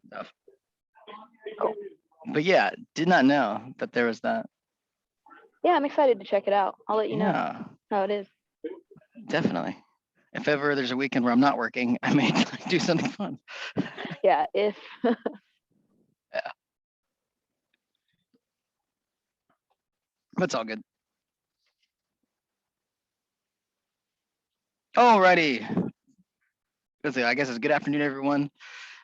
stuff. Cool. But yeah, did not know that there was that. Yeah, I'm excited to check it out. I'll let you know Yeah, how it is. definitely. If ever there's a weekend where I'm not working, I may do something fun. Yeah, if Yeah. That's all good. Alrighty. I guess it's good afternoon, everyone.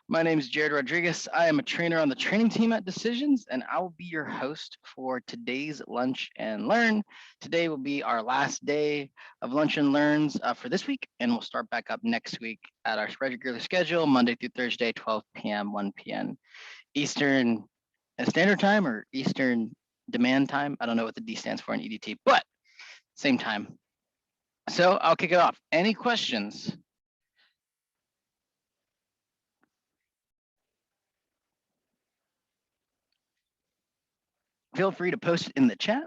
My name is Jared Rodriguez. I am a trainer on the training team at Decisions, and I will be your host for today's Lunch and Learn. Today will be our last day of Lunch and Learns for this week, and we'll start back up next week at our regular schedule, Monday through Thursday, 12 p.m., 1 p.m. Eastern Standard Time or Eastern Demand Time. I don't know what the D stands for in EDT, but same time. So I'll kick it off. Any questions? Feel free to post it in the chat.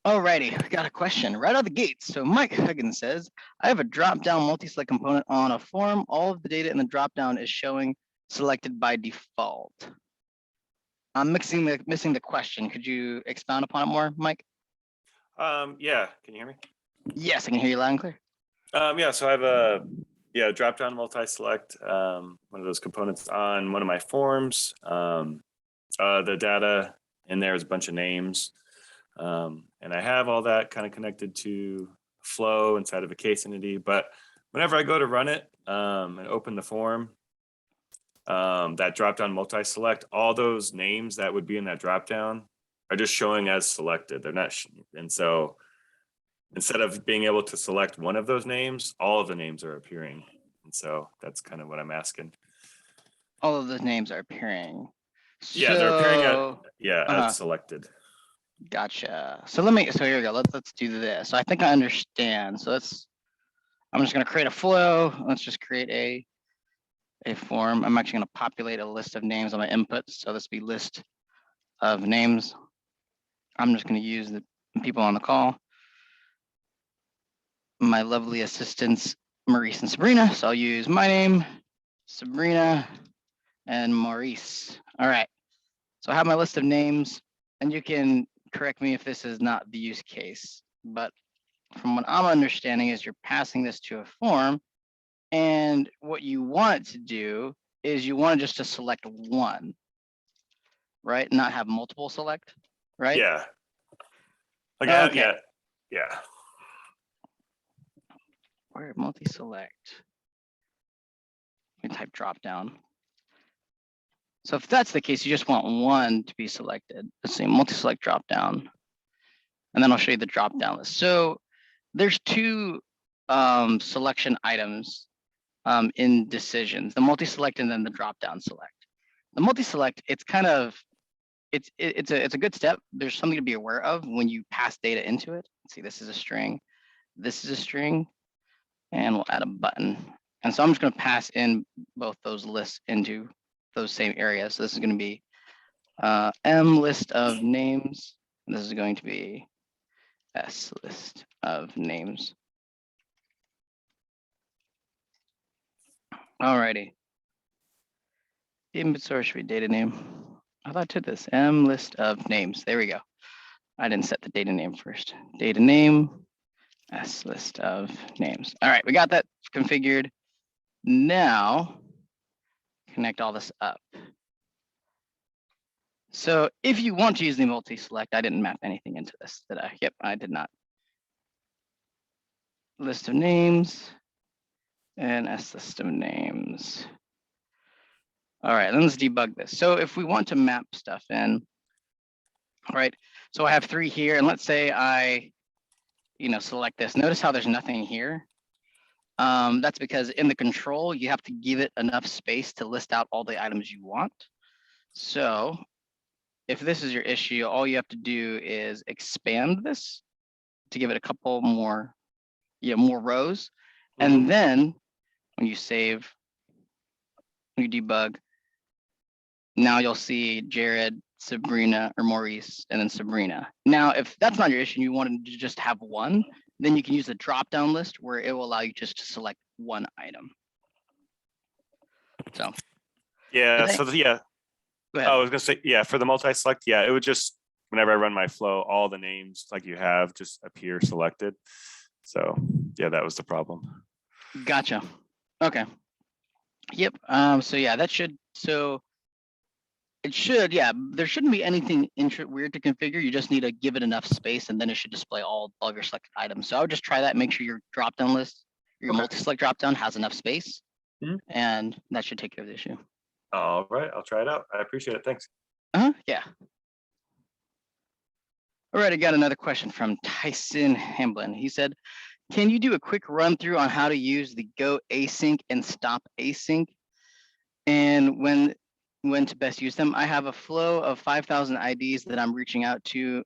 Alrighty, we got a question right out of the gate. So Mike Huggins says, I have a drop-down multi-select component on a form. All of the data in the drop-down is showing selected by default. I'm missing the question. Could you expound upon it more, Mike? Yeah, can you hear me? Yes, I can hear you loud and clear. Yeah, so I have a drop-down multi-select, one of those components on one of my forms. The data in there is a bunch of names. And I have all that kind of connected to flow inside of a case entity. But whenever I go to run it and open the form, that drop-down multi-select, all those names that would be in that drop-down are just showing as selected. They're not, and so instead of being able to select one of those names, all of the names are appearing. And so that's kind of what I'm asking. All of those names are appearing. Yeah, they're appearing as selected. Gotcha. So here we go. Let's do this. So I think I understand. So I'm just going to create a flow. Let's just create a form. I'm actually going to populate a list of names on my inputs. So this will be list of names. I'm just going to use the people on the call. My lovely assistants, Maurice and Sabrina. So I'll use my name, Sabrina, and Maurice. All right. So I have my list of names, and you can correct me if this is not the use case, but from what I'm understanding is you're passing this to a form, and what you want it to do is you want just to select one, right? Not have multiple select, right? Yeah. Like okay. Yeah. Where multi-select? We type drop down. So if that's the case, you just want one to be selected. Let's see, multi-select drop down. And then I'll show you the drop down list. So there's two selection items in decisions, the multi-select and then the drop down select. The multi-select, it's kind of, it's a good step. There's something to be aware of when you pass data into it. Let's see, this is a string, this is a string, and we'll add a button. And so I'm just going to pass in both those lists into those same areas. So this is going to be M list of names. And this is going to be S list of names. Alrighty. Input source should be data name. I thought I did this. M list of names. There we go. I didn't set the data name first. Data name, S list of names. All right, we got that configured. Now, connect all this up. So if you want to use the multi-select, I didn't map anything into this, did I? Yep, I did not. List of names and S list of names. All right, let's debug this. So if we want to map stuff in, all right, so I have 3 here, and let's say I, select this. Notice how there's nothing here. That's because in the control, you have to give it enough space to list out all the items you want. So if this is your issue, all you have to do is expand this to give it a couple more, more rows. Mm-hmm. And then when you save, when you debug, now you'll see Jared, Sabrina, or Maurice, and then Sabrina. Now, if that's not your issue, you want to just have one, then you can use the drop-down list where it will allow you just to select one item. So Yeah. Did I- So yeah, go ahead. I was gonna say, yeah, for the multi-select, yeah, it would just, whenever I run my flow, all the names like you have just appear selected. So yeah, that was the problem. Gotcha. Okay. Yep. So yeah, that should, so it should, yeah, there shouldn't be anything weird to configure. You just need to give it enough space and then it should display all of your selected items. So I would just try that, make sure your drop-down list, your Okay. multi-select drop-down has enough space, Mhm. and that should take care of the issue. All right, I'll try it out. I appreciate it. Thanks. Yeah. All right, I got another question from Tyson Hamblin. He said, can you do a quick run through on how to use the go async and stop async and when to best use them? I have a flow of 5,000 IDs that I'm reaching out to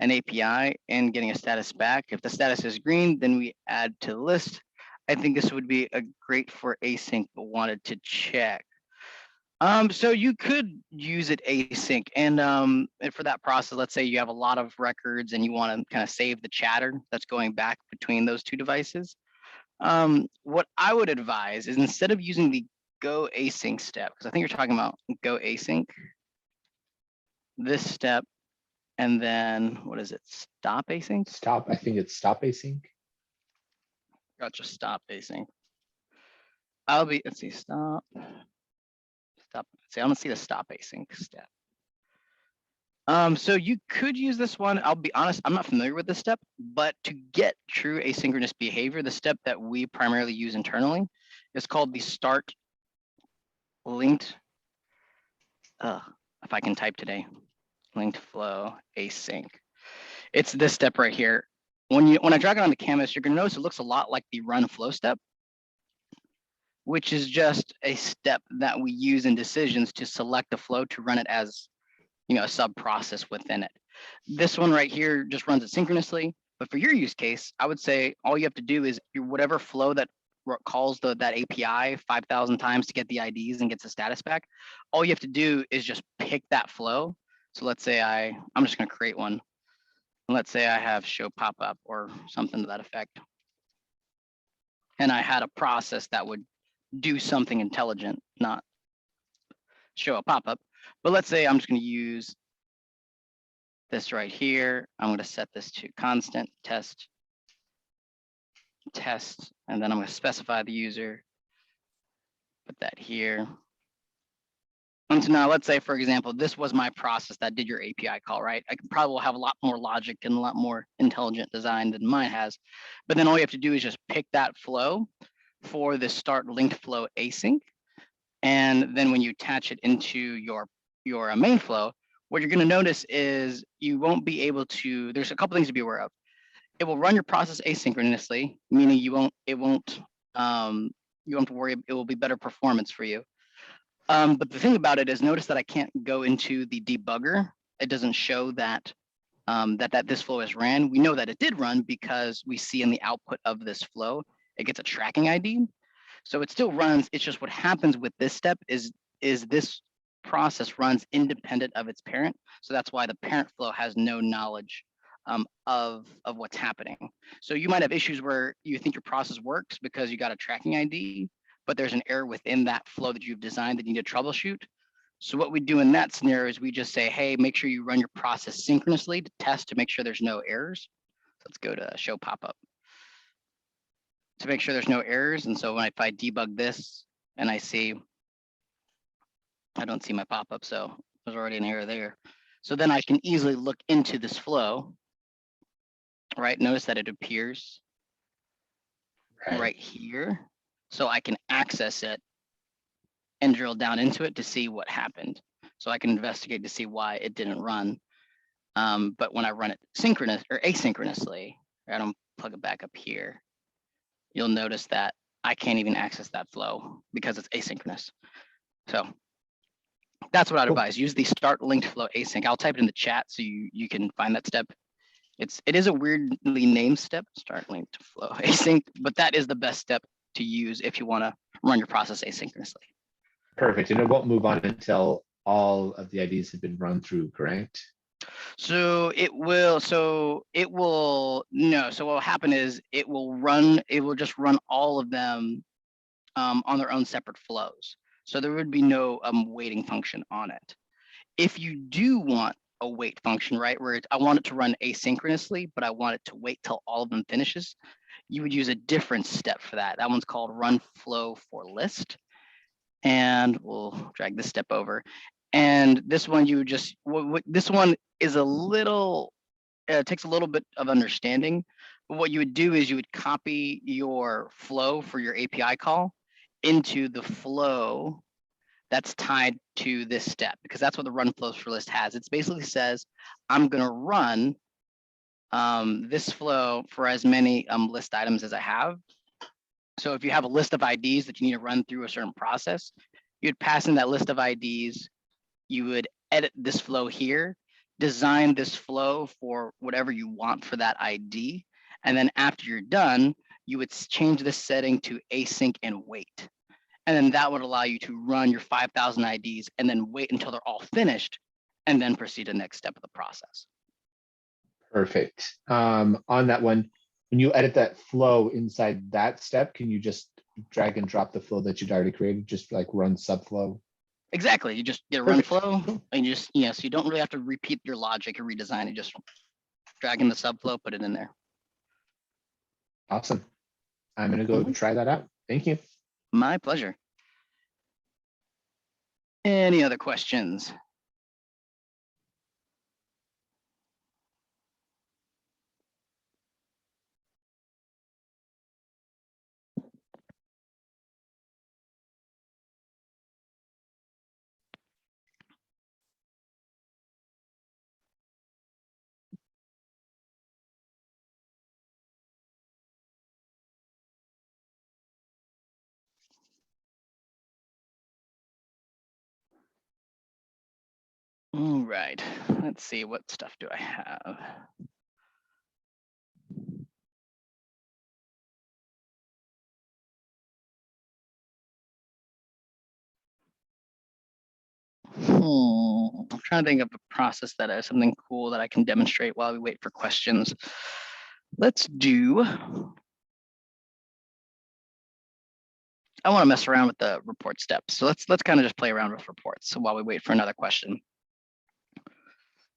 an API and getting a status back. If the status is green, then we add to the list. I think this would be a great for async, but wanted to check. So you could use it async, and for that process, let's say you have a lot of records and you want to kind of save the chatter that's going back between those two devices. What I would advise is instead of using the go async step, because I think you're talking about go async, this step, and then what is it? Stop async? Stop. I think it's stop async. Gotcha. Stop async. Let's see, stop. See, I don't see the stop async step. So you could use this one. I'll be honest, I'm not familiar with this step, but to get true asynchronous behavior, the step that we primarily use internally is called the start linked. If I can type today, linked flow async. It's this step right here. When I drag it on the canvas, you're gonna notice it looks a lot like the run flow step, which is just a step that we use in decisions to select a flow to run it as, a sub process within it. This one right here just runs it synchronously, but for your use case, I would say all you have to do is whatever flow that calls that API 5,000 times to get the IDs and gets the status back, all you have to do is just pick that flow. So let's say I'm just gonna create one. Let's say I have show pop-up or something to that effect. And I had a process that would do something intelligent, not show a pop-up. But let's say I'm just going to use this right here. I'm going to set this to constant test, and then I'm going to specify the user, put that here. And so now let's say, for example, this was my process that did your API call, right? I could probably have a lot more logic and a lot more intelligent design than mine has. But then all you have to do is just pick that flow for the start linked flow async. And then when you attach it into your main flow, what you're going to notice is you won't be able to, there's a couple things to be aware of. It will run your process asynchronously, meaning you won't have to worry, it will be better performance for you. But the thing about it is, notice that I can't go into the debugger. It doesn't show that this flow is ran. We know that it did run because we see in the output of this flow, it gets a tracking ID. So it still runs. It's just what happens with this step is this process runs independent of its parent. So that's why the parent flow has no knowledge of what's happening. So you might have issues where you think your process works because you got a tracking ID, but there's an error within that flow that you've designed that you need to troubleshoot. So what we do in that scenario is we just say, hey, make sure you run your process synchronously to test to make sure there's no errors. So let's go to show pop-up to make sure there's no errors. And so if I debug this and I don't see my pop-up, so there's already an error there. So then I can easily look into this flow, right? Notice that it appears right here. So I can access it and drill down into it to see what happened. So I can investigate to see why it didn't run. But when I run it synchronous or asynchronously, I don't plug it back up here, you'll notice that I can't even access that flow because it's asynchronous. So that's what I'd advise. Use the start linked flow async. I'll type it in the chat so you can find that step. It is a weirdly named step, start linked flow async, but that is the best step to use if you want to run your process asynchronously. Perfect. And it won't move on until all of the IDs have been run through, correct? So it will, no, so what will happen is it will just run all of them on their own separate flows. So there would be no waiting function on it. If you do want a wait function, right, where I want it to run asynchronously, but I want it to wait till all of them finishes, you would use a different step for that. That one's called run flow for list. And we'll drag this step over. And this one, you would just, this one is a little, takes a little bit of understanding. But what you would do is you would copy your flow for your API call into the flow that's tied to this step, because that's what the run flows for list has. It basically says, I'm going to run this flow for as many list items as I have. So if you have a list of IDs that you need to run through a certain process, you'd pass in that list of IDs. You would edit this flow here, design this flow for whatever you want for that ID. And then after you're done, you would change this setting to async and wait. And then that would allow you to run your 5,000 IDs and then wait until they're all finished and then proceed to the next step of the process. Perfect. On that one, when you edit that flow inside that step, can you just drag and drop the flow that you'd already created, just like run subflow? Exactly. You just get a run Perfect. flow and you just, so you don't really have to repeat your logic or redesign it. Just drag in the subflow, put it in there. Awesome. I'm going to go try that out. Thank you. My pleasure. Any other questions? All right, let's see, what stuff do I have? I'm trying to think of a process that has something cool that I can demonstrate while we wait for questions. Let's do, I want to mess around with the report steps. So let's kind of just play around with reports while we wait for another question.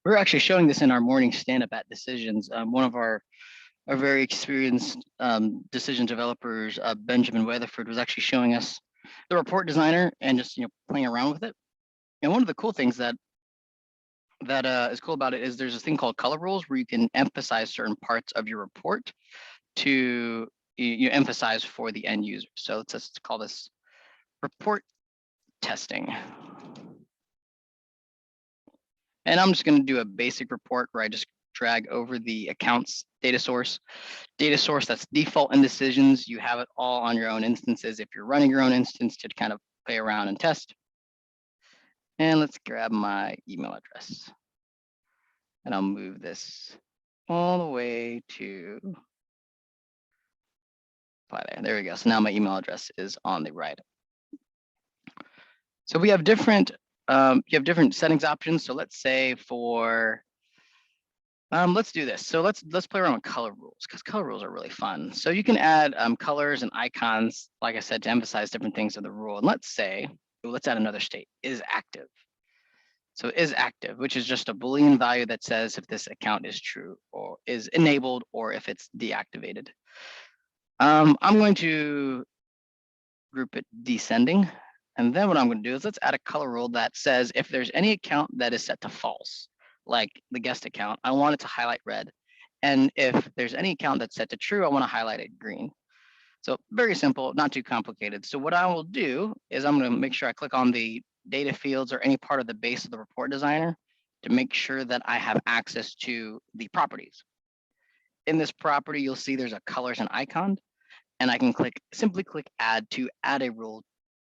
We're actually showing this in our morning stand-up at Decisions. One of our very experienced decision developers, Benjamin Weatherford, was actually showing us the report designer and just playing around with it. And one of the cool things that is cool about it is there's this thing called color rules where you can emphasize certain parts of your report to you emphasize for the end user. So let's just call this report testing. And I'm just going to do a basic report where I just drag over the accounts data source that's default in Decisions. You have it all on your own instances if you're running your own instance to kind of play around and test. And let's grab my email address. And I'll move this all the way to apply there. There we go. So now my email address is on the right. So we have different you have different settings options. So let's say for let's do this. So let's play around with color rules because color rules are really fun. So you can add colors and icons, like I said, to emphasize different things of the rule. And let's say, let's add another state, is active. So is active, which is just a Boolean value that says if this account is true or is enabled or if it's deactivated. I'm going to group it descending. And then what I'm going to do is let's add a color rule that says if there's any account that is set to false, like the guest account, I want it to highlight red. And if there's any account that's set to true, I want to highlight it green. So very simple, not too complicated. So what I will do is I'm going to make sure I click on the data fields or any part of the base of the report designer to make sure that I have access to the properties. In this property, you'll see there's a colors and icon, and I can simply click add to add a rule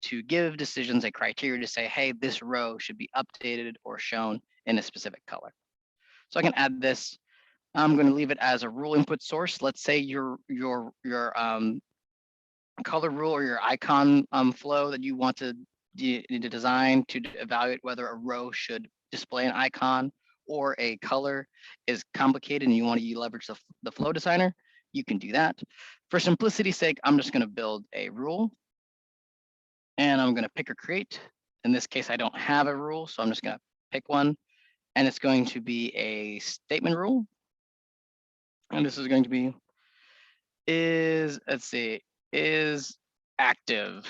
to give Decisions a criteria to say, hey, this row should be updated or shown in a specific color. So I can add this. I'm going to leave it as a rule input source. Let's say your color rule or your icon flow that you want to design to evaluate whether a row should display an icon or a color is complicated and you want to leverage the flow designer, you can do that. For simplicity's sake, I'm just going to build a rule and I'm going to pick or create. In this case, I don't have a rule, so I'm just going to pick one, and it's going to be a statement rule. And this is going to be let's see, is active.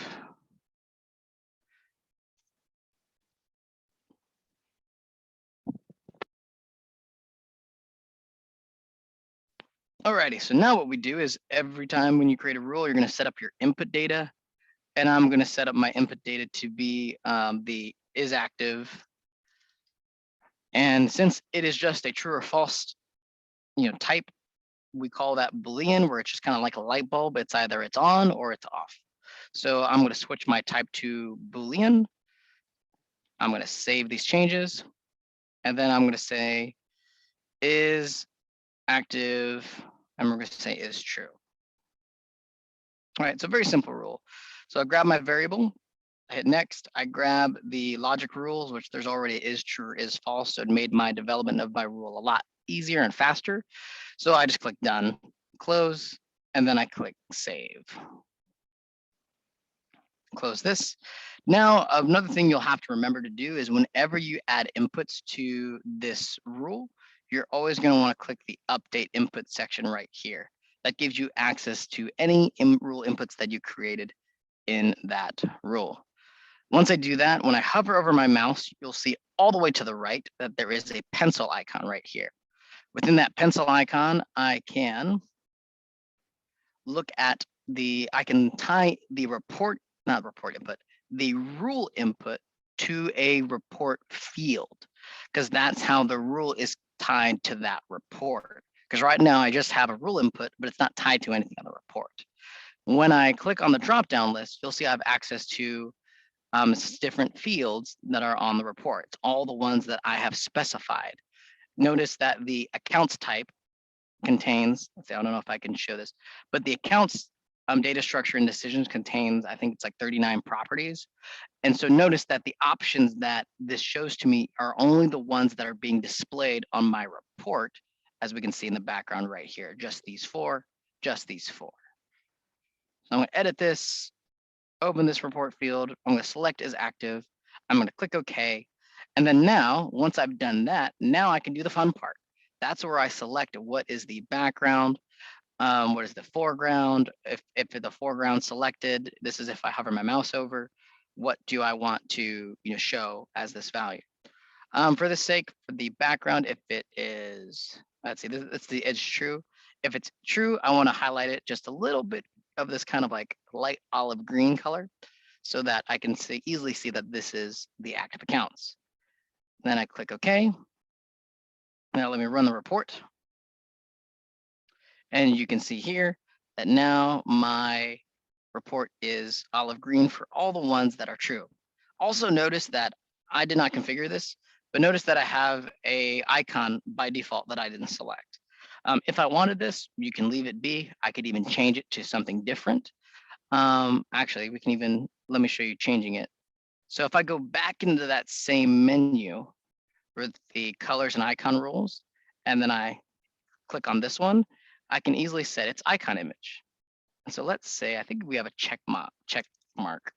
Alrighty, so now what we do is every time when you create a rule, you're going to set up your input data, and I'm going to set up my input data to be the is active. And since it is just a true or false, type, we call that Boolean, where it's just kind of like a light bulb. It's either it's on or it's off. So I'm going to switch my type to Boolean. I'm going to save these changes, and then I'm going to say is active, and we're going to say is true. All right, it's a very simple rule. So I grab my variable, I hit next, I grab the logic rules, which there's already is true or is false. So it made my development of my rule a lot easier and faster. So I just click done, close, and then I click save. Close this. Now, another thing you'll have to remember to do is whenever you add inputs to this rule, you're always going to want to click the update input section right here. That gives you access to any rule inputs that you created in that rule. Once I do that, when I hover over my mouse, you'll see all the way to the right that there is a pencil icon right here. Within that pencil icon, I can look at I can tie the the rule input to a report field, because that's how the rule is tied to that report. Because right now I just have a rule input, but it's not tied to anything on the report. When I click on the drop-down list, you'll see I have access to different fields that are on the report. It's all the ones that I have specified. Notice that the accounts type contains, let's see, I don't know if I can show this, but the accounts data structure and decisions contains, I think it's like 39 properties. And so notice that the options that this shows to me are only the ones that are being displayed on my report, as we can see in the background right here, just these four. So I'm going to edit this, open this report field. I'm going to select as active. I'm going to click OK. And then now, once I've done that, now I can do the fun part. That's where I select what is the background, what is the foreground. If the foreground selected, this is if I hover my mouse over, what do I want to show as this value? For the sake for the background, if it is, let's see, it's the edge true. If it's true, I want to highlight it just a little bit of this kind of like light olive green color, so that I can easily see that this is the active accounts. Then I click OK. Now let me run the report. And you can see here that now my report is olive green for all the ones that are true. Also notice that I did not configure this, but notice that I have a icon by default that I didn't select. If I wanted this, you can leave it be. I could even change it to something different. Actually, we can even, let me show you changing it. So if I go back into that same menu with the colors and icon rules, and then I click on this one, I can easily set its icon image. And so let's say, I think we have a check mark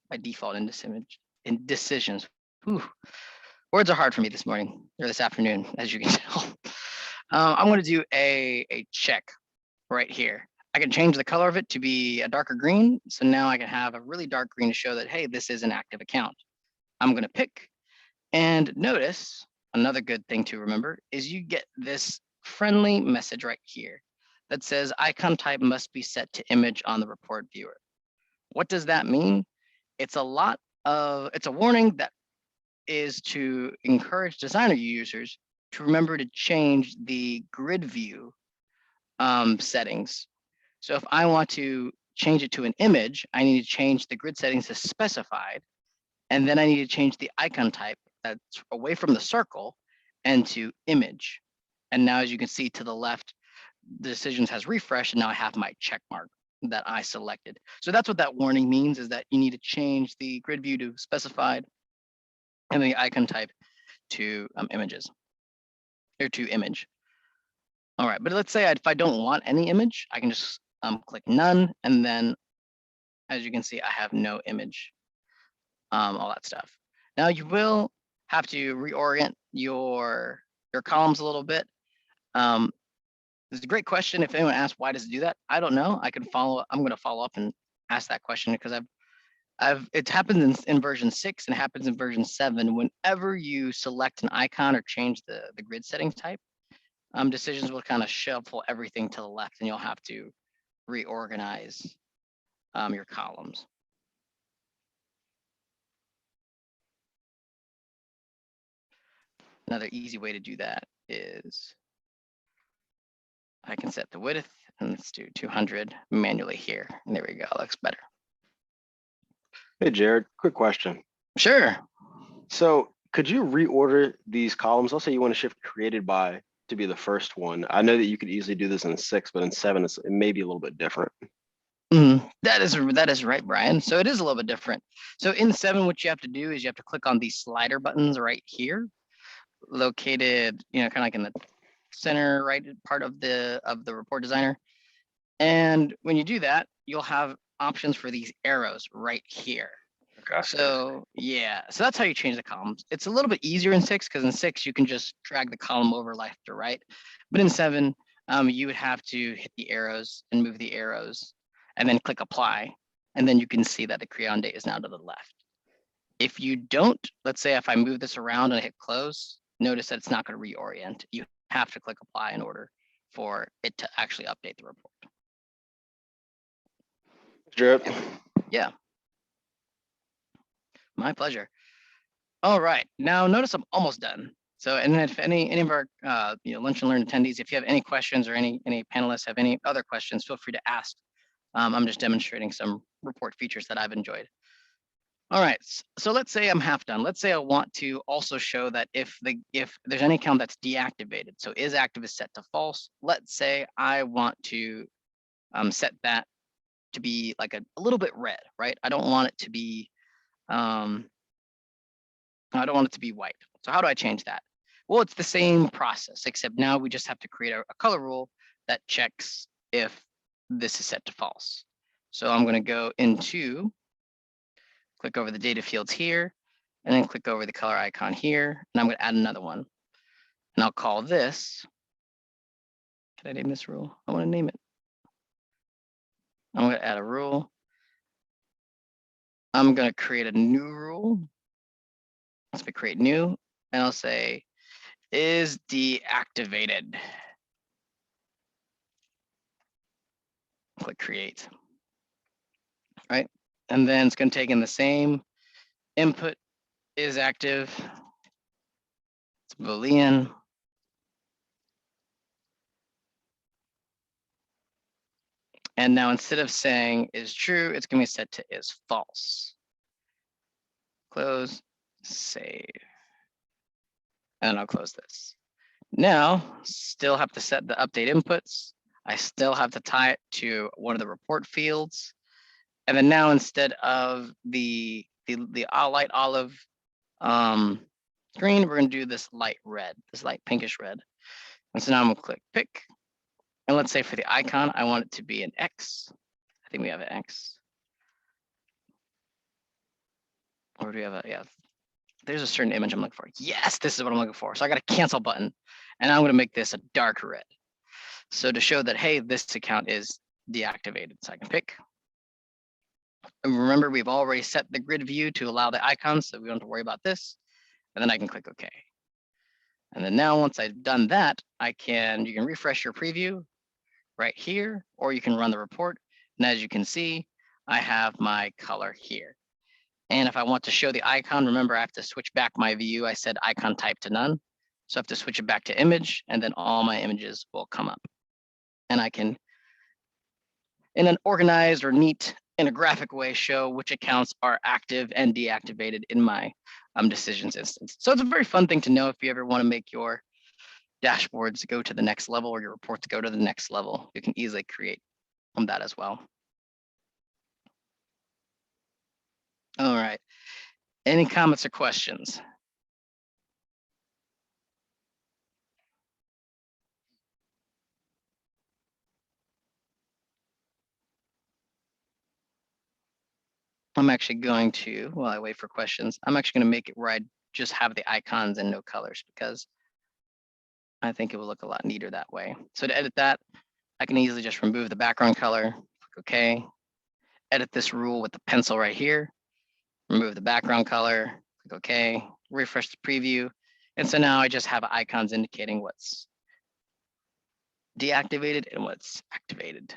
by default in this image, in decisions. Whew. Words are hard for me this morning or this afternoon, as you can tell. I'm going to do a check right here. I can change the color of it to be a darker green. So now I can have a really dark green to show that, hey, this is an active account. I'm going to pick, and notice another good thing to remember is you get this friendly message right here that says icon type must be set to image on the report viewer. What does that mean? It's a warning that is to encourage designer users to remember to change the grid view settings. So if I want to change it to an image, I need to change the grid settings to specified, and then I need to change the icon type that's away from the circle and to image. And now, as you can see to the left, the decisions has refreshed, and now I have my check mark that I selected. So that's what that warning means, is that you need to change the grid view to specified and the icon type to images. or to image. All right, but let's say if I don't want any image, I can just click none, and then as you can see, I have no image, all that stuff. Now you will have to reorient your columns a little bit. This is a great question. If anyone asks why does it do that, I don't know. I'm going to follow up and ask that question because it happens in version 6 and happens in version 7. Whenever you select an icon or change the grid setting type, decisions will kind of shuffle everything to the left, and you'll have to reorganize your columns. Another easy way to do that is I can set the width, and let's do 200 manually here. And there we go, looks better. Hey, Jared, quick question. Sure. So could you reorder these columns? Let's say you want to shift created by to be the first one. I know that you could easily do this in 6, but in 7, it may be a little bit different. That is right, Brian. So it is a little bit different. So in 7, what you have to do is you have to click on these slider buttons right here, located, kind of like in the center right part of the report designer. And when you do that, you'll have options for these arrows right here. Okay. So yeah, so that's how you change the columns. It's a little bit easier in 6 because in 6 you can just drag the column over left or right. But in 7, you would have to hit the arrows and move the arrows and then click apply. And then you can see that the create date is now to the left. If you don't, let's say if I move this around and I hit close, notice that it's not going to reorient. You have to click apply in order for it to actually update the report. Jared. Yeah. My pleasure. All right, now notice I'm almost done. So, and if any of our lunch and learn attendees, if you have any questions or any panelists have any other questions, feel free to ask. I'm just demonstrating some report features that I've enjoyed. All right, so let's say I'm half done. Let's say I want to also show that if there's any account that's deactivated, so is active is set to false. Let's say I want to set that to be like a little bit red, right? I don't want it to be white. So how do I change that? Well, it's the same process, except now we just have to create a color rule that checks if this is set to false. So I'm going to go into, click over the data fields here, and then click over the color icon here, and I'm going to add another one. And I'll call this, can I name this rule? I want to name it. I'm going to add a rule. I'm going to create a new rule. Let's create new, and I'll say is deactivated. Click create. Right, and then it's going to take in the same input is active. It's Boolean. And now instead of saying is true, it's going to be set to is false. Close, save. And I'll close this. Now, still have to set the update inputs. I still have to tie it to one of the report fields. And then now instead of the light olive green, we're going to do this light red, this light pinkish red. And so now I'm going to click pick. And let's say for the icon, I want it to be an X. I think we have an X. Or do we have a, yeah. There's a certain image I'm looking for. Yes, this is what I'm looking for. So I got a cancel button, and I'm going to make this a dark red. So to show that, hey, this account is deactivated. So I can pick. And remember, we've already set the grid view to allow the icons, so we don't have to worry about this. And then I can click OK. And then now once I've done that, you can refresh your preview right here, or you can run the report. And as you can see, I have my color here. And if I want to show the icon, remember I have to switch back my view. I said icon type to none. So I have to switch it back to image, and then all my images will come up. And I can, in an organized or neat, in a graphic way, show which accounts are active and deactivated in my decisions instance. So it's a very fun thing to know if you ever want to make your dashboards go to the next level or your reports go to the next level. You can easily create that as well. All right. Any comments or questions? I'm actually going to, while I wait for questions, I'm actually going to make it where I just have the icons and no colors because I think it will look a lot neater that way. So to edit that, I can easily just remove the background color, click OK, edit this rule with the pencil right here, remove the background color, click OK, refresh the preview. And so now I just have icons indicating what's deactivated and what's activated.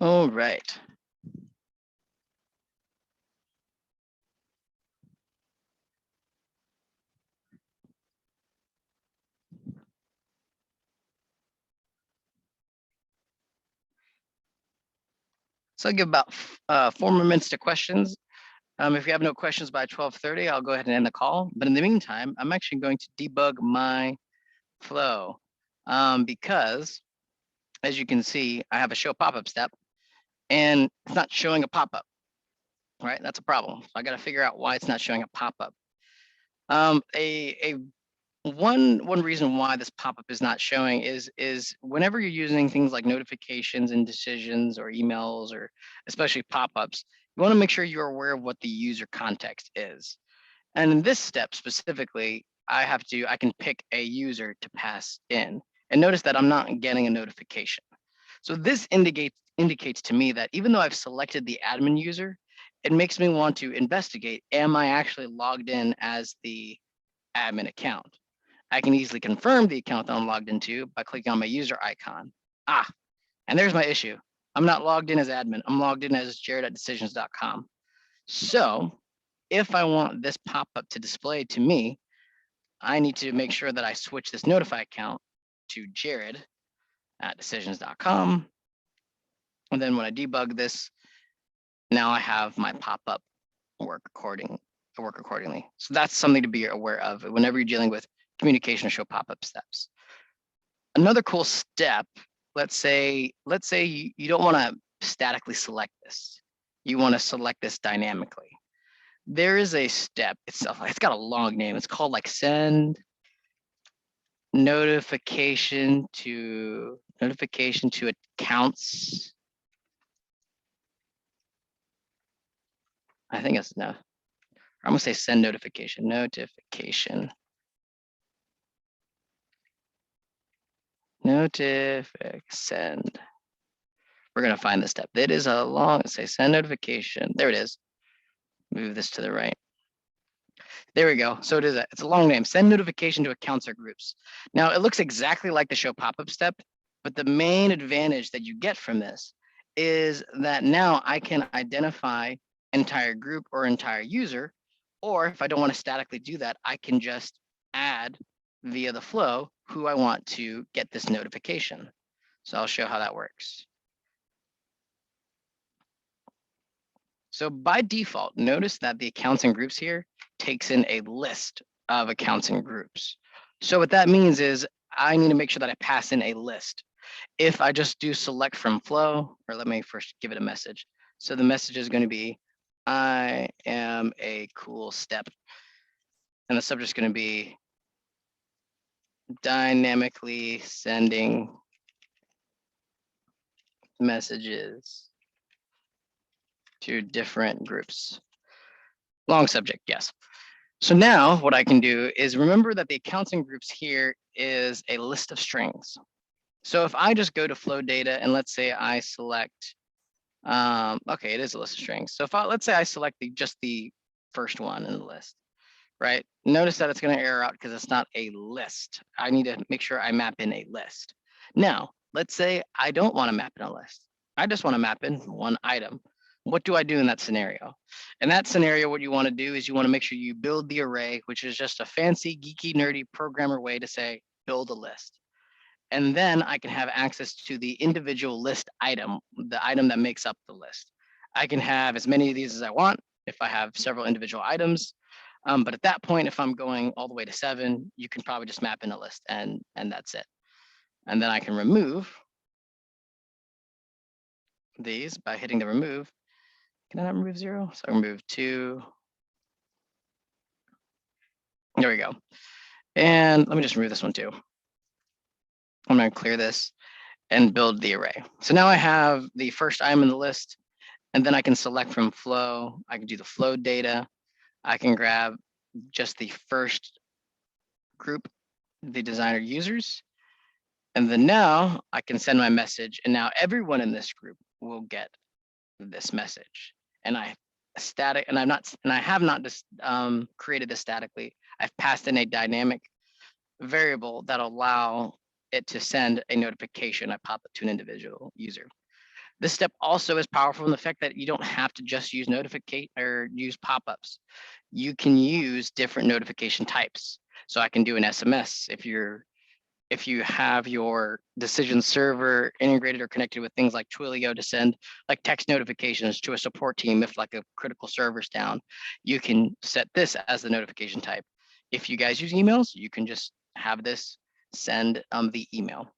All right. So I'll give about 4 more minutes to questions. If you have no questions by 12:30, I'll go ahead and end the call. But in the meantime, I'm actually going to debug my flow because, as you can see, I have a show pop-up step and it's not showing a pop-up, right? That's a problem. So I got to figure out why it's not showing a pop-up. One reason why this pop-up is not showing is whenever you're using things like notifications and decisions or emails or especially pop-ups, you want to make sure you're aware of what the user context is. And in this step specifically, I can pick a user to pass in. And notice that I'm not getting a notification. So this indicates to me that even though I've selected the admin user, it makes me want to investigate, am I actually logged in as the admin account? I can easily confirm the account that I'm logged into by clicking on my user icon. And there's my issue. I'm not logged in as admin. I'm logged in as jared@decisions.com. So if I want this pop-up to display to me, I need to make sure that I switch this notify account to jared@decisions.com. And then when I debug this, now I have my pop-up work accordingly. So that's something to be aware of whenever you're dealing with communication or show pop-up steps. Another cool step, let's say you don't want to statically select this. You want to select this dynamically. There is a step itself. It's got a long name. It's called like send notification to accounts. I think it's no. I'm gonna say send notification. Send. We're gonna find the step. It is a long, say send notification. There it is. Move this to the right. There we go. So it's a long name. Send notification to accounts or groups. Now it looks exactly like the show pop-up step, but the main advantage that you get from this is that now I can identify entire group or entire user, or if I don't want to statically do that, I can just add via the flow who I want to get this notification. So I'll show how that works. So by default, notice that the accounts and groups here takes in a list of accounts and groups. So what that means is I need to make sure that I pass in a list. If I just do select from flow, or let me first give it a message. So the message is going to be, I am a cool step. And the subject is going to be dynamically sending messages to different groups. Long subject, yes. So now what I can do is remember that the accounts and groups here is a list of strings. So if I just go to flow data and let's say I select, okay, it is a list of strings. So if let's say I select just the first one in the list, right? Notice that it's going to error out because it's not a list. I need to make sure I map in a list. Now, let's say I don't want to map in a list. I just want to map in one item. What do I do in that scenario? In that scenario, what you want to do is you want to make sure you build the array, which is just a fancy, geeky, nerdy programmer way to say build a list. And then I can have access to the individual list item, the item that makes up the list. I can have as many of these as I want if I have several individual items. But at that point, if I'm going all the way to 7, you can probably just map in a list and that's it. And then I can remove these by hitting the remove. Can I not remove 0? So I remove 2. There we go. And let me just remove this one too. I'm going to clear this and build the array. So now I have the first item in the list, and then I can select from flow. I can do the flow data. I can grab just the first group, the designer users. And then now I can send my message, and now everyone in this group will get this message. And I have not just created this statically. I've passed in a dynamic variable that allow it to send a notification. I pop it to an individual user. This step also is powerful in the fact that you don't have to just use notificate or use pop-ups. You can use different notification types. So I can do an SMS if you have your decision server integrated or connected with things like Twilio to send like text notifications to a support team if like a critical server's down, you can set this as the notification type. If you guys use emails, you can just have this send the email.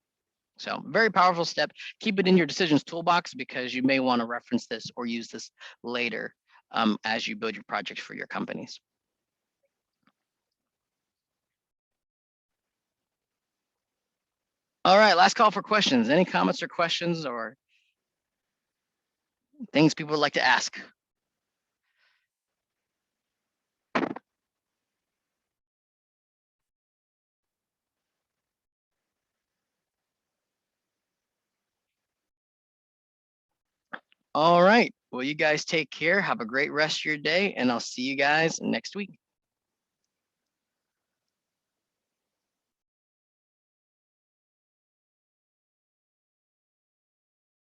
So very powerful step. Keep it in your decisions toolbox because you may want to reference this or use this later as you build your projects for your companies. All right, last call for questions. Any comments or questions or things people would like to ask? All right. Well, you guys take care. Have a great rest of your day, and I'll see you guys next week.